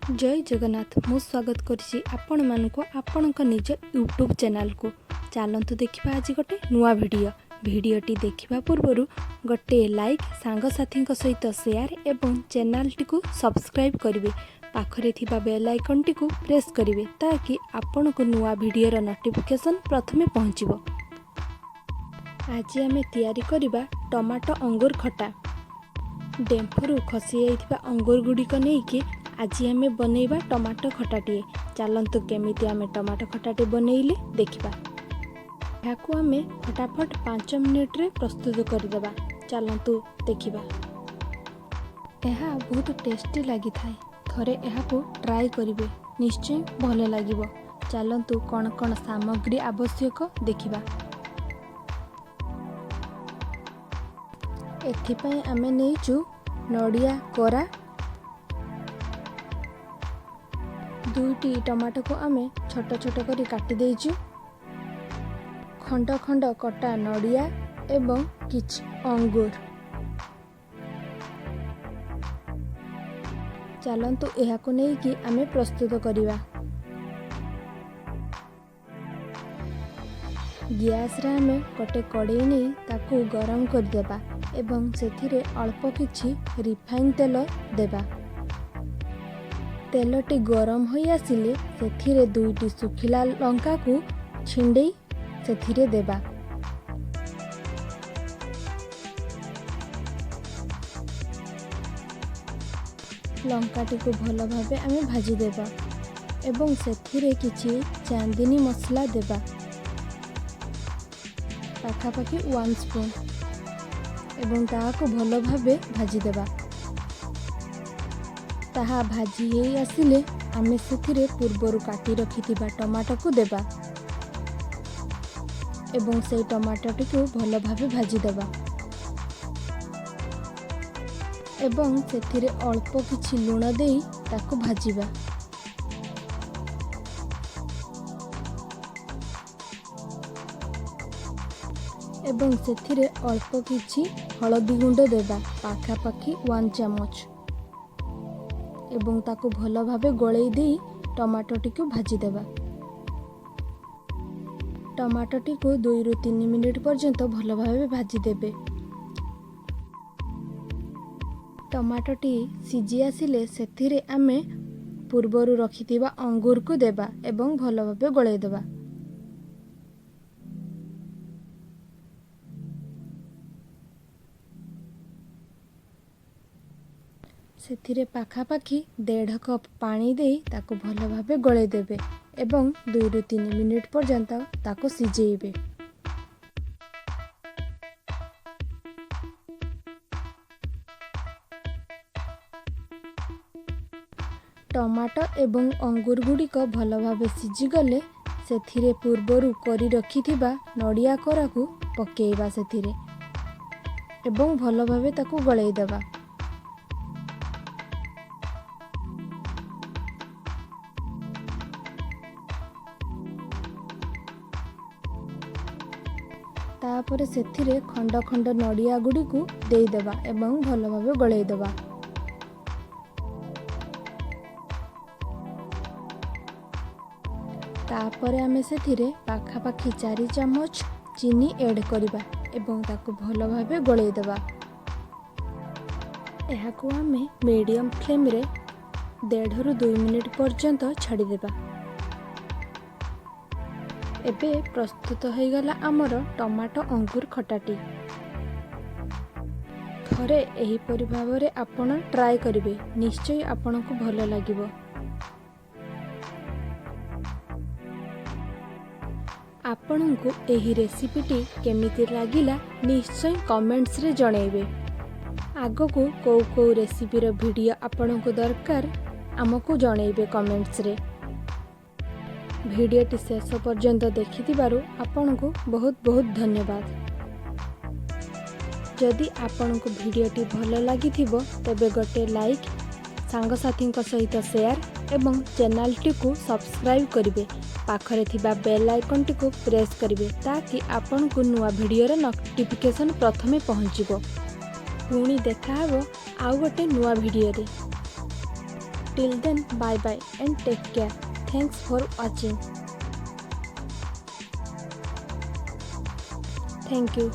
जय जगन्नाथ मु स्वागत करिछि आपण मानको आपणक निज यूट्यूब चैनल को। चलतु देखिबा आज गोटे नुआ भिडियोटी देखिबा पूर्वरु गोटे लाइक सांगसाथी सहित शेयर एवं चैनल टी को सब्सक्राइब करिवे। पाखरे थिबा बेल आइकन टी को प्रेस करिवे ताकि आपण को नुआ भिडियोर नोटिफिकेशन प्रथमे पहुंचीबो। आज आमे तैयारी करिबा टमाटो अंगूर खटा। डेम्फुरु खसी जाइथिबा अंगूर गुडी को नेकी आज आमे बनैबा टमाटो खटाटी। चलतु केमिति आमे टमाटो खटाटी बनैले देखिबा। याकू आमे फटाफट 5 मिनिट रे प्रस्तुत करदेबा। चलतु देखिबा। एहा बहुत टेस्टी लागि थाए। थरे एहाकू ट्राई करिवे, निश्चय भले लागिबो। चलतु कोन कोन सामग्री आवश्यक देखिबा। एथिपई आमे नेइचु नडिया कोरा, 2टी टमाटो को आमे छोट छोट करी काटी देइचु, खंड खंड कटा नडिया एवं किछ अंगूर। चलंतु एहाको नै कि आमे प्रस्तुत करिवा। गैस रे आमे गोटे कड़ाई नै ताकू गरम कर देबा एवं सेथिरे अल्प किछि रिफाइन तेल देबा। तेलटी गरम होई आसिले सेथिरे 2टी सुखिला लंका को छिंडेई सेथिरे देबा। लंकाटी को भल भाबे आमे भाजी देबा एवं सेथिरे किछि चांदनी मसला देबा, पाखापाखि 1 स्पून एवं ताको भल भाबे भाजी देबा। ताहा भाजी हे आसिले आमे सेथिरे पूर्वरु काटी रखिथिबा टमाटो को देबा एवं से टमाटोटी को भल भाबे भाजी देबा एवं सेथिरे अल्प किछि लूण देई ताको भाजीबा। एवं सेथिरे अल्प किछि हळदी गुंड देबा, पाखापाखि 1 चामच एवं ताको भल भाबे गळेई देई टमाटोटी को भाजी देबा। टमाटोटी को 2 रु 3 मिनिट पर्यंत भल भाबे भाजी देबे। टमाटोटी सिझी आसिले सेथिरे आमे पूर्वरु रखिथिबा अंगूर को देबा एवं भल भाबे गळेई देबा। सेथिरे पाखापाखि 1.5 कप पानी देई ताको भल भाबे गळेई देबे एवं 2 रु 3 मिनिट पर्यंत ताको सिझेइबे। टमाटो एवं अंगूर गुडी को भल भाबे सिझी गले सेथिरे पूर्वरु करी रखिथिबा नडिया कोरा को पकेइबा सेथिरे एवं भल भाबे ताको गळेई देबा। तापर सेथिरे खंड खंड नडिया गुडी को देई देबा एवं भल भाबे गळेई देबा। तापर आमे सेथिरे पाखापाखि 4 चामच चीनी ऐड करिबा एवं ताको भल भाबे गळेई देबा। एहाको आमे मीडियम फ्लेम रे 1.5 रु 2 मिनिट पर्यंत छाड़ी देबा। एबे प्रस्तुत हो गला आमर टमाटो अंगूर खटाटी। थरे एही परि भाबरे आपण ट्राई करिवे, निश्चय आपण को भल लागिबो। आपण को एही रेसिपीटी केमिति लागिला निश्चय कमेंट्स रे जणैबे। आगो को को रेसिपी रो वीडियो आपण को दरकार हमको जणैबे कमेंट्स रे। भिडियोटी शेष पर्यंत देखिथिबारु आपनको बहुत बहुत धन्यवाद। जदि आपनको भिडियोटी भल लागिथिबो तबे गोटे लाइक, सांगसाथी सहित शेयर एवं चैनल टी को सब्सक्राइब करिवे। पाखरे थिबा बेल आइकन टी को प्रेस करिवे ताकि आपनको नुआ भिडियोर नोटिफिकेशन प्रथमे पहुंचीबो। पुणी देखा हबो आउ गोटे नुआ भिडियो रे। Till then, bye bye and take care. Thanks for watching. Thank you.